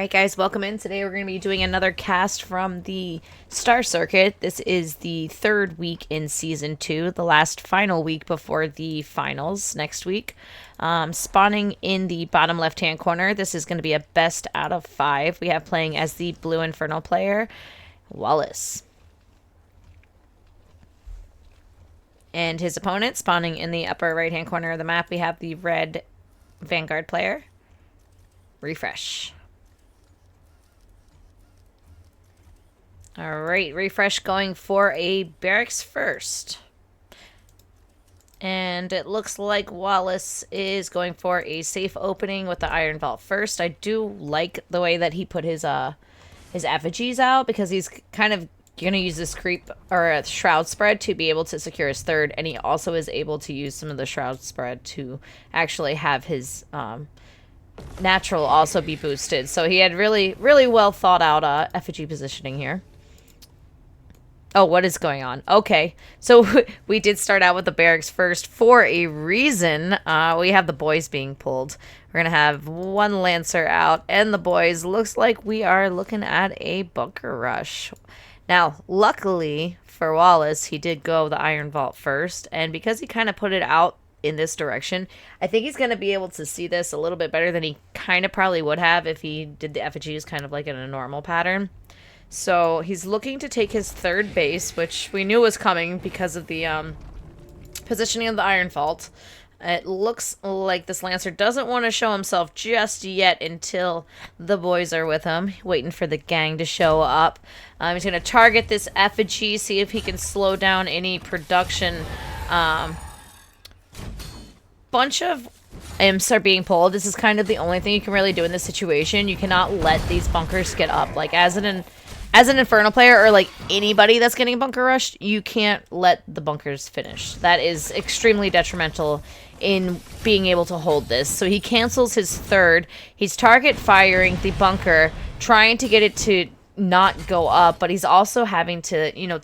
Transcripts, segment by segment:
Alright guys, welcome in. Today we're going to be doing another cast from the Star Circuit. This is the third week in Season 2, the last final week before the finals next week. Spawning in the bottom left-hand corner, this is going to be a best out of 5. We have playing as the Blue Infernal player, Wallace. And his opponent, spawning in the upper right-hand corner of the map, we have the red Vanguard player, Refresh. Alright, Refresh going for a barracks first. And it looks like Wallace is going for a safe opening with the Iron Vault first. I do like the way that he put his effigies out, because he's kind of going to use this creep or a shroud spread to be able to secure his third, and he also is able to use some of the shroud spread to actually have his natural also be boosted. So he had really well thought out effigy positioning here. Oh, what is going on? Okay, so we did start out with the barracks first for a reason. We have the boys being pulled. We're going to have one Lancer out, and the boys, looks like we are looking at a bunker rush. Now, luckily for Wallace, he did go the Iron Vault first, and because he kind of put it out in this direction, I think he's going to be able to see this a little bit better than he kind of probably would have if he did the effigies kind of like in a normal pattern. So he's looking to take his third base, which we knew was coming because of the positioning of the Iron Vault. It looks like this Lancer doesn't want to show himself just yet until the boys are with him, waiting for the gang to show up. He's going to target this effigy, see if he can slow down any production. Bunch of imps are being pulled. This is kind of the only thing you can really do in this situation. You cannot let these bunkers get up. Like, as an Infernal player, or like anybody that's getting bunker rushed, you can't let the bunkers finish. That is extremely detrimental in being able to hold this. So he cancels his third. He's target firing the bunker, trying to get it to not go up, but he's also having to, you know,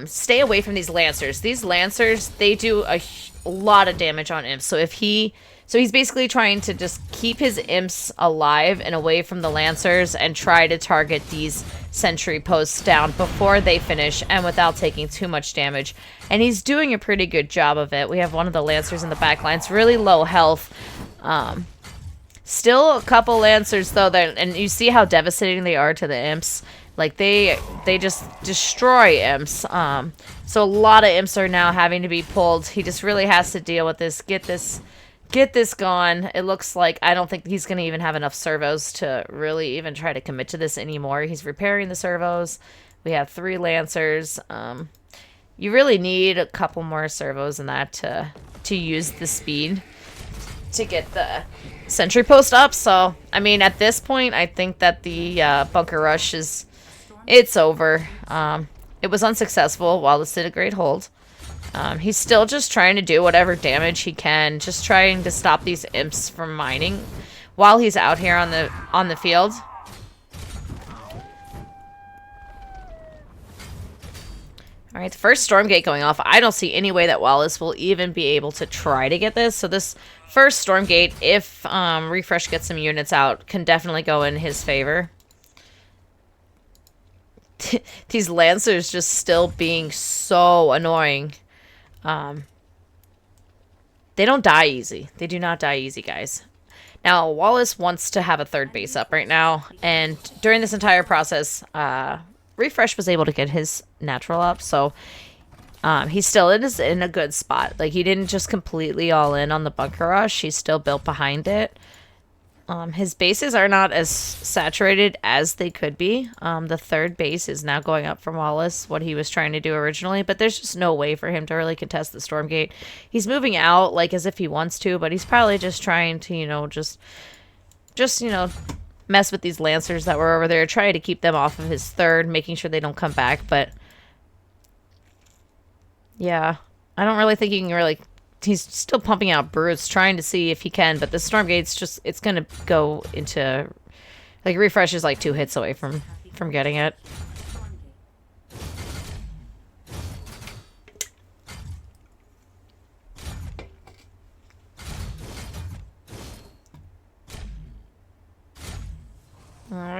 stay away from these Lancers. These Lancers, they do a lot of damage on imps. So he's basically trying to just keep his imps alive and away from the Lancers and try to target these sentry posts down before they finish and without taking too much damage. And he's doing a pretty good job of it. We have one of the Lancers in the back line. It's really low health. Still a couple Lancers, though, and you see how devastating they are to the imps. Like, they just destroy imps. So a lot of imps are now having to be pulled. He just really has to deal with this. Get this gone. It looks like I don't think he's going to even have enough servos to really even try to commit to this anymore. He's repairing the servos. We have 3 Lancers. You really need a couple more servos in that to use the speed to get the sentry post up. So, I mean, at this point, I think that the bunker rush it's over. It was unsuccessful. Wallace did a great hold. He's still just trying to do whatever damage he can, just trying to stop these imps from mining while he's out here on the field. All right, the first Stormgate going off. I don't see any way that Wallace will even be able to try to get this. So this first Stormgate, if Refresh gets some units out, can definitely go in his favor. These Lancers just still being so annoying. They don't die easy. They do not die easy, guys. Now, Wallace wants to have a third base up right now, and during this entire process, Refresh was able to get his natural up, so he still is in a good spot. Like, he didn't just completely all in on the bunker rush. He's still built behind it. His bases are not as saturated as they could be. The third base is now going up from Wallace, what he was trying to do originally, but there's just no way for him to really contest the Stormgate. He's moving out, like, as if he wants to, but he's probably just trying to, you know, just you know, mess with these Lancers that were over there, trying to keep them off of his third, making sure they don't come back, but yeah, I don't really think he can really... He's still pumping out brutes, trying to see if he can, but the Stormgate's just, it's going to go into, like, Refresh is like 2 hits away from getting it.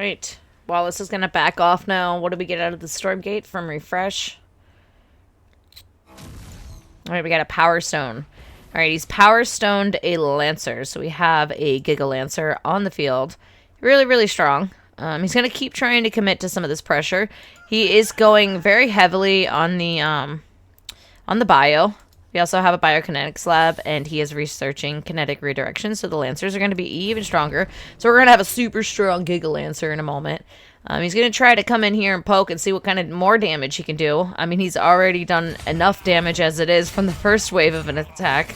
Alright. Wallace is going to back off now. What do we get out of the Stormgate from refresh? Alright, we got a Power Stone. Alright, he's Power Stoned a Lancer. So we have a Giga Lancer on the field. Really, really strong. He's going to keep trying to commit to some of this pressure. He is going very heavily on the bio. We also have a biokinetics lab, and he is researching kinetic redirection, so the Lancers are going to be even stronger. So we're going to have a super strong Giga Lancer in a moment. He's going to try to come in here and poke and see what kind of more damage he can do. I mean, he's already done enough damage as it is from the first wave of an attack.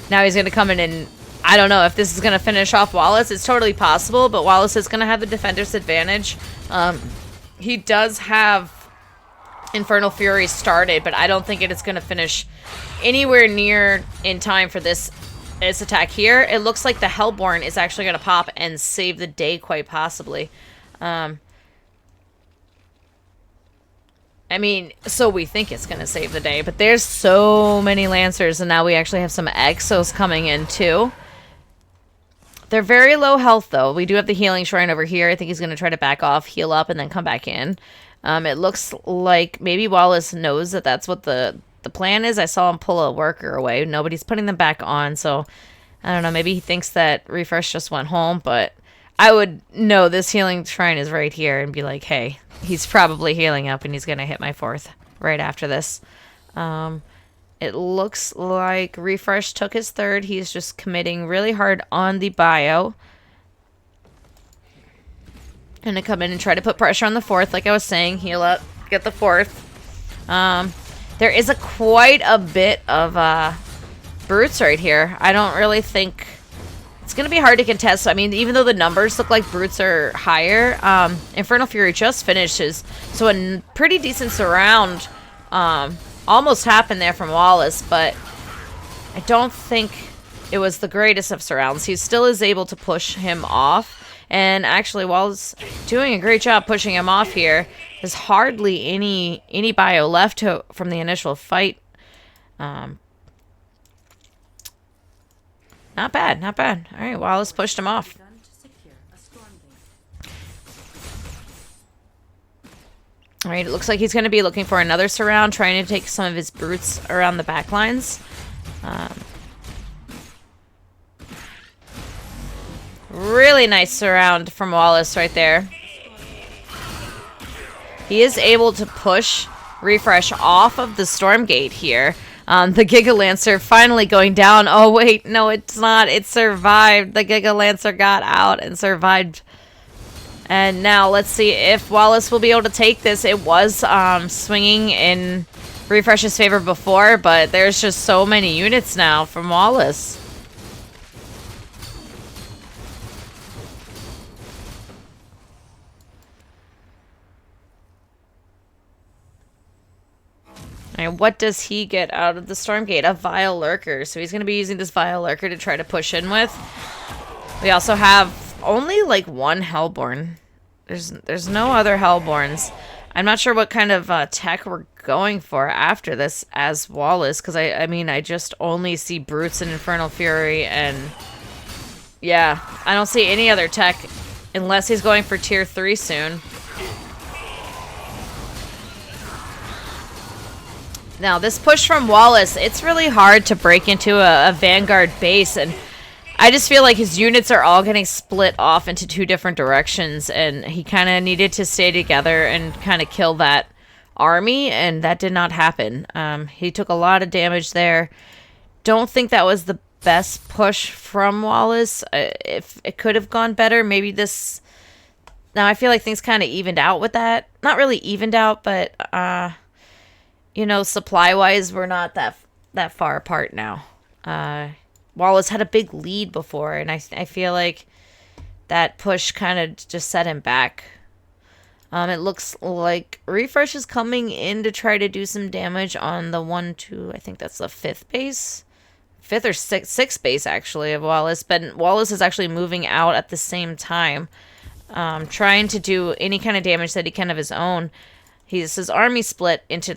Now he's going to come in and... I don't know if this is going to finish off Wallace. It's totally possible, but Wallace is going to have the defender's advantage. He does have Infernal Fury started, but I don't think it is going to finish anywhere near in time for this attack here. It looks like the Hellborn is actually going to pop and save the day, quite possibly. I mean, so we think it's going to save the day, but there's so many Lancers, and now we actually have some Exos coming in, too. They're very low health, though. We do have the Healing Shrine over here. I think he's going to try to back off, heal up, and then come back in. It looks like maybe Wallace knows that that's what the plan is. I saw him pull a worker away. Nobody's putting them back on, so I don't know. Maybe he thinks that Refresh just went home, but I would know this Healing Shrine is right here and be like, hey, he's probably healing up, and he's going to hit my 4th right after this. It looks like Refresh took his 3rd. He's just committing really hard on the bio. Gonna come in and try to put pressure on the 4th, like I was saying. Heal up, get the 4th. There is quite a bit of brutes right here. I don't really think... It's going to be hard to contest. I mean, even though the numbers look like brutes are higher, Infernal Fury just finishes. So a pretty decent surround almost happened there from Wallace, but I don't think it was the greatest of surrounds. He still is able to push him off. And actually, Wallace doing a great job pushing him off here. There's hardly any bio left from the initial fight. Not bad, not bad. All right, Wallace pushed him off. All right, it looks like he's going to be looking for another surround, trying to take some of his brutes around the back lines. Really nice surround from Wallace right there. He is able to push Refresh off of the Stormgate here. The Giga Lancer finally going down. Oh, wait. No, it's not. It survived. The Giga Lancer got out and survived. And now let's see if Wallace will be able to take this. It was swinging in Refresh's favor before, but there's just so many units now from Wallace. And what does he get out of the Stormgate? A Vile Lurker. So he's going to be using this Vile Lurker to try to push in with. We also have only like one Hellborn. There's no other Hellborns. I'm not sure what kind of tech we're going for after this as Wallace. Because, I mean, I just only see Brutes and Infernal Fury. And, yeah, I don't see any other tech unless he's going for Tier 3 soon. Now, this push from Wallace, it's really hard to break into a Vanguard base, and I just feel like his units are all getting split off into 2 different directions, and he kind of needed to stay together and kind of kill that army, and that did not happen. He took a lot of damage there. Don't think that was the best push from Wallace. If it could have gone better, maybe this... Now, I feel like things kind of evened out with that. Not really evened out, but... you know, supply-wise, we're not that far apart now. Wallace had a big lead before, and I feel like that push kind of just set him back. It looks like Refresh is coming in to try to do some damage on the 1-2, I think that's the 5th base. 5th or 6th base, actually, of Wallace. But Wallace is actually moving out at the same time, trying to do any kind of damage that he can of his own. His army split into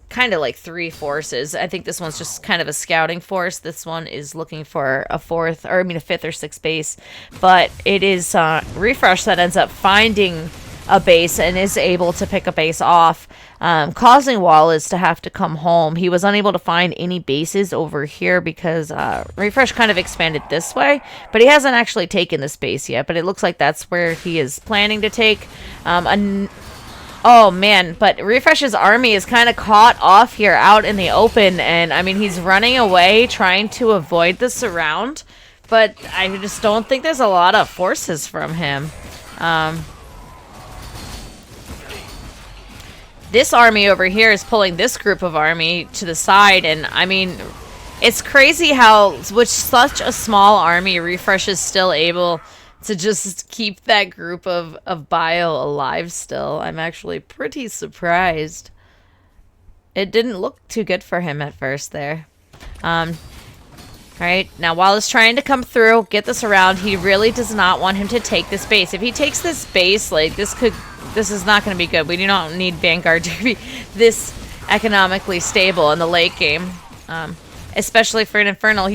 kind of like 3 forces. I think this one's just kind of a scouting force. This one is looking for a 4th, or I mean a 5th or 6th base. But it is Refresh that ends up finding a base and is able to pick a base off, causing Wallace to have to come home. He was unable to find any bases over here because Refresh kind of expanded this way, but he hasn't actually taken this base yet. But it looks like that's where he is planning to take. Oh man, but Refresh's army is kind of caught off here out in the open, and I mean he's running away trying to avoid the surround, but I just don't think there's a lot of forces from him. This army over here is pulling this group of army to the side, and I mean it's crazy how with such a small army Refresh is still able to just keep that group of bio alive still. I'm actually pretty surprised. It didn't look too good for him at first there. Right, now Wallace trying to come through, get this around. He really does not want him to take this base. If he takes this base, like, this is not going to be good. We do not need Vanguard to be this economically stable in the late game. Especially for an Infernal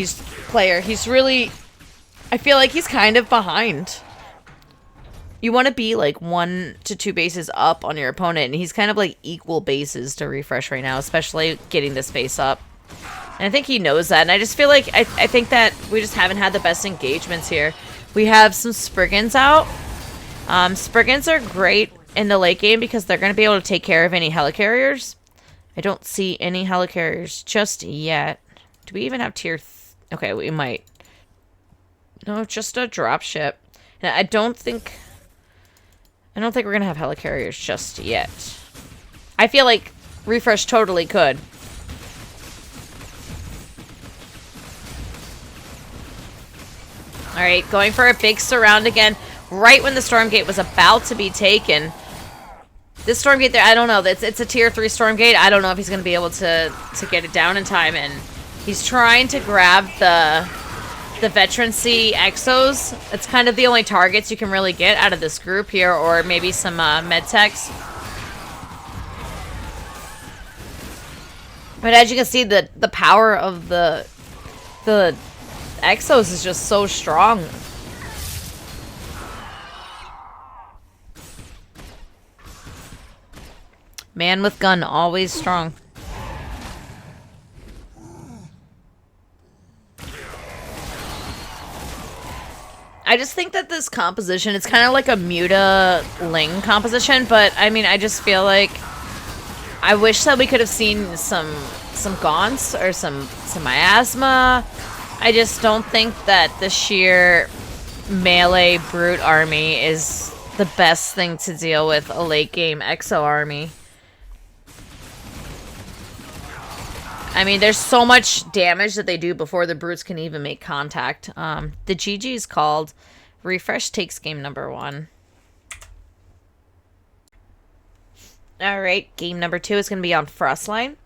player. He's really... I feel like he's kind of behind. You want to be like 1 to 2 bases up on your opponent, and he's kind of like equal bases to Refresh right now, especially getting this base up. And I think he knows that, and I just feel like I think that we just haven't had the best engagements here. We have some Spriggans out. Spriggans are great in the late game because they're going to be able to take care of any helicarriers. I don't see any helicarriers just yet. Do we even have tier... Okay, we might. No, just a dropship. And I don't think we're gonna have helicarriers just yet. I feel like Refresh totally could. Alright, going for a big surround again, right when the Stormgate was about to be taken. This Stormgate there, I don't know. It's a tier 3 Stormgate. I don't know if he's gonna be able to get it down in time, and he's trying to grab the Veterancy Exos. It's kind of the only targets you can really get out of this group here, or maybe some medtechs. But as you can see, the power of the Exos is just so strong. Man with gun, always strong. I just think that this composition, it's kind of like a Muta Ling composition, but I mean, I just feel like I wish that we could have seen some Gaunts or some Miasma. I just don't think that the sheer melee brute army is the best thing to deal with a late game Exo army. I mean, there's so much damage that they do before the brutes can even make contact. The GG is called. Refresh takes game number 1. Alright, game number 2 is going to be on Frostline.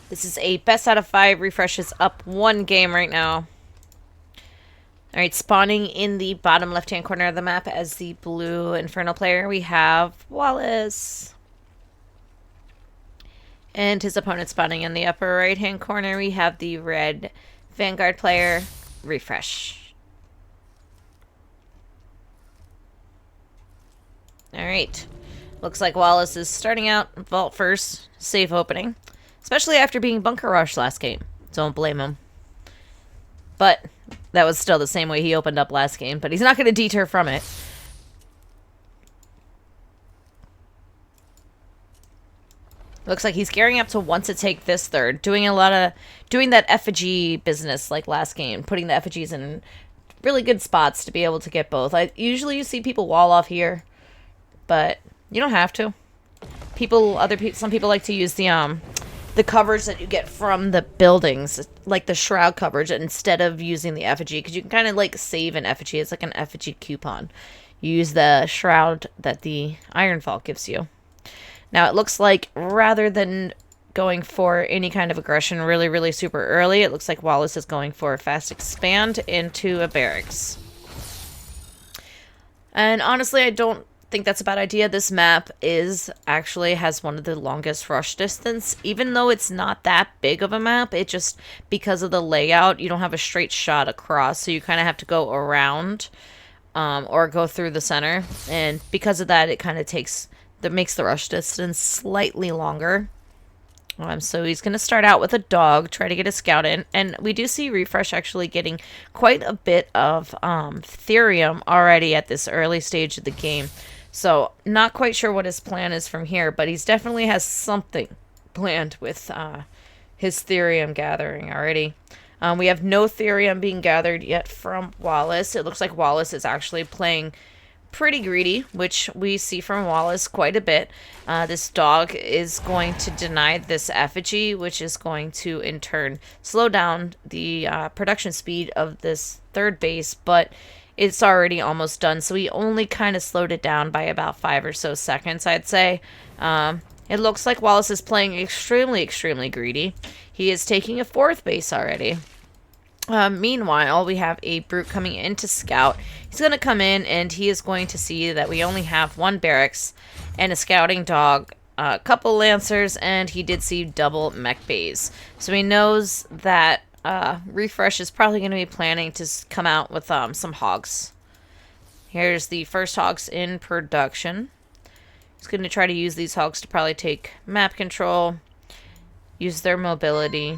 This is a best out of 5. Refresh is up 1 game right now. Alright, spawning in the bottom left-hand corner of the map as the blue Infernal player, we have Wallace. And his opponent spawning in the upper right-hand corner, we have the red Vanguard player, Refresh. Alright. Looks like Wallace is starting out vault first, safe opening. Especially after being bunker rushed last game. Don't blame him. But that was still the same way he opened up last game, but he's not going to deter from it. Looks like he's gearing up to want to take this third, doing that effigy business like last game, putting the effigies in really good spots to be able to get both. Usually you see people wall off here, but you don't have to. Some people like to use the coverage that you get from the buildings, like the shroud coverage, instead of using the effigy, because you can kind of like save an effigy. It's like an effigy coupon. You use the shroud that the Ironfall gives you. Now, it looks like rather than going for any kind of aggression really, really super early, it looks like Wallace is going for a fast expand into a barracks. And honestly, I don't think that's a bad idea. This map is actually has one of the longest rush distance. Even though it's not that big of a map, it just, because of the layout, you don't have a straight shot across, so you kind of have to go around or go through the center. And because of that, it kind of makes the rush distance slightly longer. So he's going to start out with a dog, try to get a scout in, and we do see Refresh actually getting quite a bit of Therium already at this early stage of the game. So not quite sure what his plan is from here, but he's definitely has something planned with his Therium gathering already. We have no Therium being gathered yet from Wallace. It looks like Wallace is actually playing pretty greedy, which we see from Wallace quite a bit. This dog is going to deny this effigy, which is going to in turn slow down the production speed of this third base, but it's already almost done, so he only kind of slowed it down by about 5 or so seconds, I'd say. It looks like Wallace is playing extremely greedy. He is taking a fourth base already. Meanwhile, we have a brute coming in to scout. He's going to come in and he is going to see that we only have one barracks and a scouting dog, a couple lancers, and he did see double mech bays. So he knows that Refresh is probably going to be planning to come out with some hogs. Here's the first hogs in production. He's going to try to use these hogs to probably take map control, use their mobility.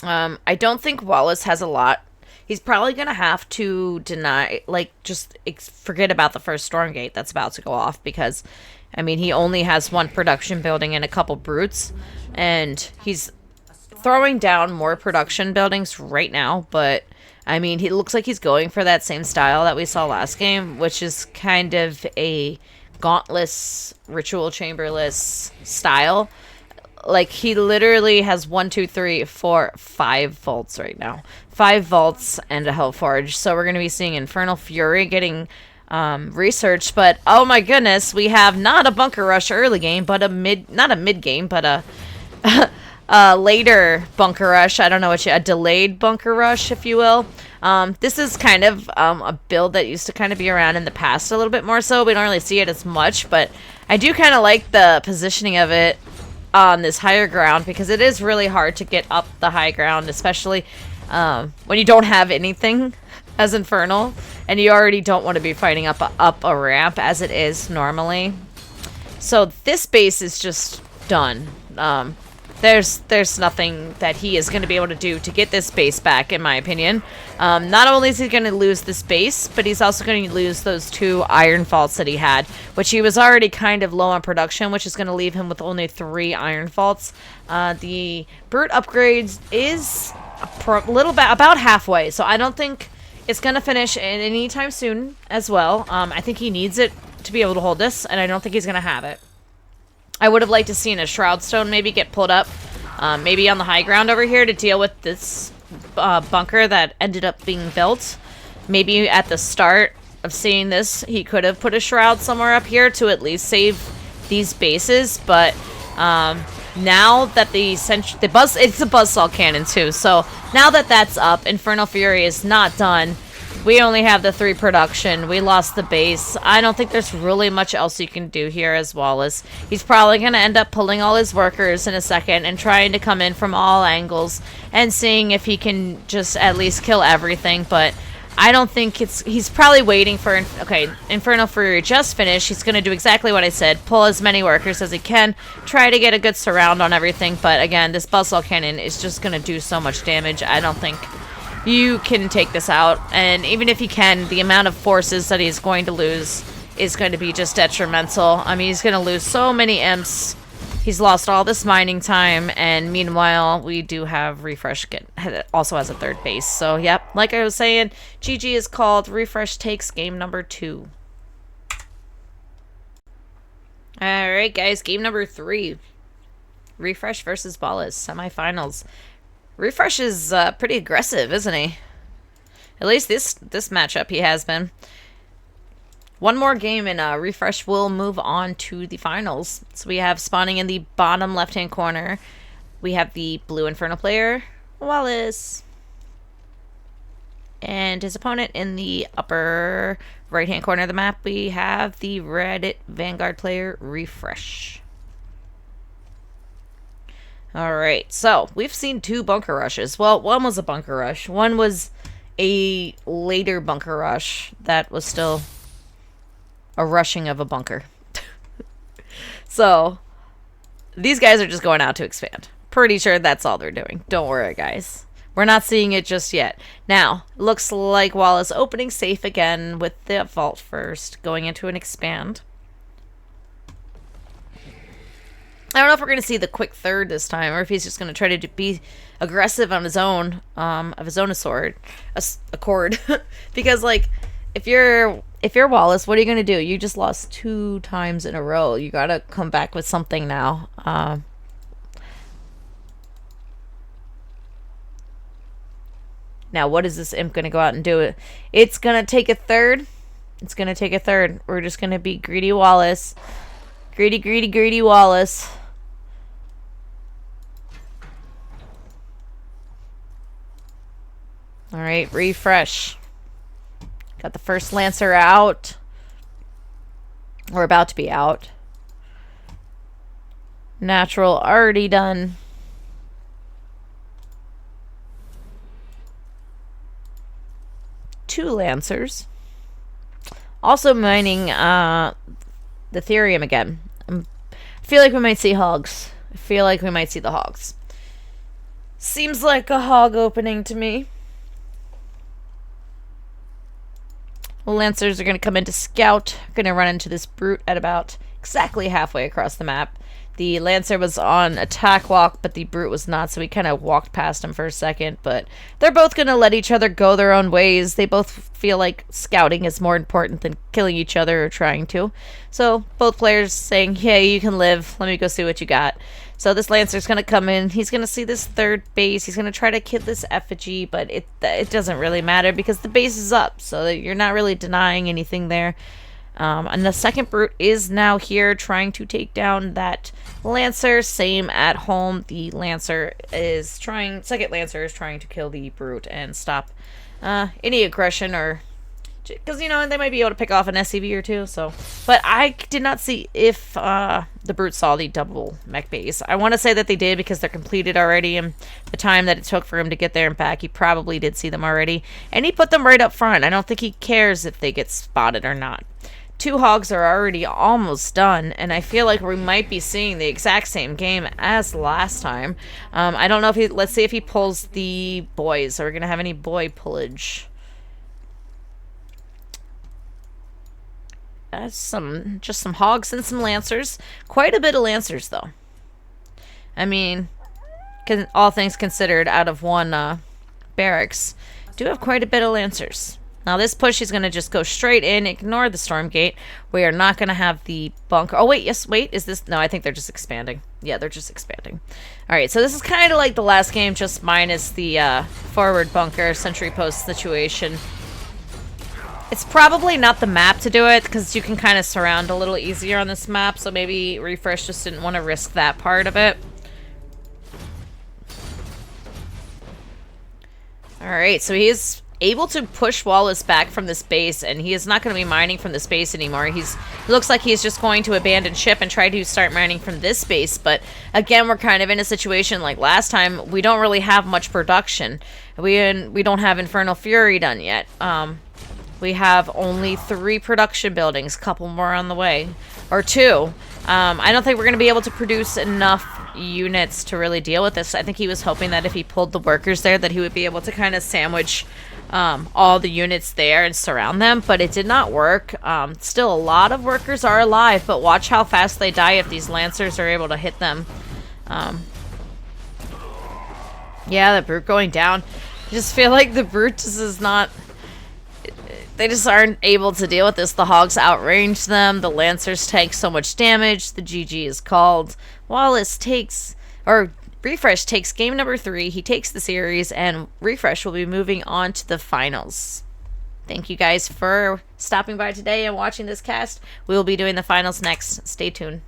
I don't think Wallace has a lot. He's probably going to have to deny, like, just forget about the first Stormgate that's about to go off because, I mean, he only has one production building and a couple brutes, and he's throwing down more production buildings right now, but, I mean, he looks like he's going for that same style that we saw last game, which is kind of a gauntless, ritual chamberless style. Like, he literally has 1, 2, 3, 4, 5 vaults right now. 5 vaults and a Hellforge. So we're going to be seeing Infernal Fury getting researched. But, oh my goodness, we have not a Bunker Rush early game, but not a mid-game, but a later Bunker Rush. I don't know a delayed Bunker Rush, if you will. This is kind of a build that used to kind of be around in the past a little bit more so. We don't really see it as much, but I do kind of like the positioning of it on this higher ground because it is really hard to get up the high ground, especially when you don't have anything as Infernal and you already don't want to be fighting up a ramp as it is normally. So this base is just done. There's nothing that he is going to be able to do to get this base back, in my opinion. Not only is he going to lose this base, but he's also going to lose those 2 iron faults that he had, which he was already kind of low on production, which is going to leave him with only 3 iron faults. The brute upgrades is about halfway, so I don't think it's going to finish anytime soon as well. I think he needs it to be able to hold this, and I don't think he's going to have it. I would have liked to seen a Shroud Stone maybe get pulled up, maybe on the high ground over here to deal with this bunker that ended up being built. Maybe at the start of seeing this, he could have put a Shroud somewhere up here to at least save these bases, but now that it's a Buzzsaw cannon too, so now that that's up, Infernal Fury is not done. We only have the 3 production. We lost the base. I don't think there's really much else you can do here as Wallace. He's probably going to end up pulling all his workers in a second and trying to come in from all angles and seeing if he can just at least kill everything, but I don't think he's probably waiting for, okay, Infernal Fury just finished. He's going to do exactly what I said, pull as many workers as he can, try to get a good surround on everything, but again, this Buzzsaw cannon is just going to do so much damage. I don't think you can take this out, and even if you can, the amount of forces that he's going to lose is going to be just detrimental. I mean, he's going to lose so many imps. He's lost all this mining time, and meanwhile, we do have Refresh also has a 3rd base. So, yep, like I was saying, GG is called. Refresh takes game number 2. Alright, guys, game number 3. Refresh versus Wallace, semifinals. Refresh is pretty aggressive, isn't he? At least this matchup he has been. One more game and Refresh will move on to the finals. So we have spawning in the bottom left-hand corner. We have the blue Infernal player, Wallace. And his opponent in the upper right-hand corner of the map, we have the Reddit Vanguard player, Refresh. Alright, so we've seen 2 bunker rushes. Well, one was a bunker rush. One was a later bunker rush that was still a rushing of a bunker. So, these guys are just going out to expand. Pretty sure that's all they're doing. Don't worry, guys. We're not seeing it just yet. Now, looks like Wallace opening safe again with the vault first, going into an expand. I don't know if we're going to see the quick third this time, or if he's just going to try to be aggressive on his own, of his own accord. Because, like, if you're Wallace, what are you going to do? You just lost 2 times in a row. You got to come back with something now. Now, what is this imp going to go out and do? It's going to take a third. It's going to take a third. We're just going to be greedy Wallace. Greedy, greedy, greedy Wallace. Alright, refresh. Got the first Lancer out. We're about to be out. Natural already done. Two Lancers. Also mining the Therium again. I feel like we might see hogs. I feel like we might see the hogs. Seems like a hog opening to me. Lancers are going to come in to scout. Going to run into this brute at about exactly halfway across the map. The Lancer was on attack walk, but the brute was not, so we kind of walked past him for a second. But they're both going to let each other go their own ways. They both feel like scouting is more important than killing each other or trying to. So both players saying, hey, you can live. Let me go see what you got. So this Lancer's going to come in. He's going to see this third base. He's going to try to kill this effigy, but it doesn't really matter because the base is up. So you're not really denying anything there. And the second brute is now here trying to take down that Lancer. Same at home. The Lancer is trying, second Lancer is trying to kill the brute and stop any aggression, or because, you know, they might be able to pick off an SCV or two. So, but I did not see if the brute saw the double mech base. I want to say that they did because they're completed already, and the time that it took for him to get there and back, he probably did see them already, and he put them right up front. I don't think he cares if they get spotted or not. 2 hogs are already almost done, and I feel like we might be seeing the exact same game as last time. I don't know if he, let's see if he pulls the boys. Are we going to have any boy pullage? Just some hogs and some Lancers. Quite a bit of Lancers, though. I mean, all things considered, out of one barracks, do have quite a bit of Lancers. Now this push is going to just go straight in, ignore the Stormgate. We are not going to have the bunker. Oh, wait, yes, wait, is this? No, I think they're just expanding. Yeah, they're just expanding. All right, so this is kind of like the last game, just minus the forward bunker sentry post situation. It's probably not the map to do it, because you can kind of surround a little easier on this map, so maybe Refresh just didn't want to risk that part of it. Alright, so he is able to push Wallace back from this base, and he is not going to be mining from this base anymore. It looks like he's just going to abandon ship and try to start mining from this base, but again, we're kind of in a situation like last time. We don't really have much production. We don't have Infernal Fury done yet. We have only 3 production buildings, a couple more on the way, or 2. I don't think we're going to be able to produce enough units to really deal with this. I think he was hoping that if he pulled the workers there, that he would be able to kind of sandwich all the units there and surround them, but it did not work. Still, a lot of workers are alive, but watch how fast they die if these Lancers are able to hit them. Yeah, the brute going down. I just feel like the brute just is not... They just aren't able to deal with this. The hogs outrange them. The Lancers take so much damage. The GG is called. Wallace takes... or Refresh takes game number 3. He takes the series, and Refresh will be moving on to the finals. Thank you guys for stopping by today and watching this cast. We will be doing the finals next. Stay tuned.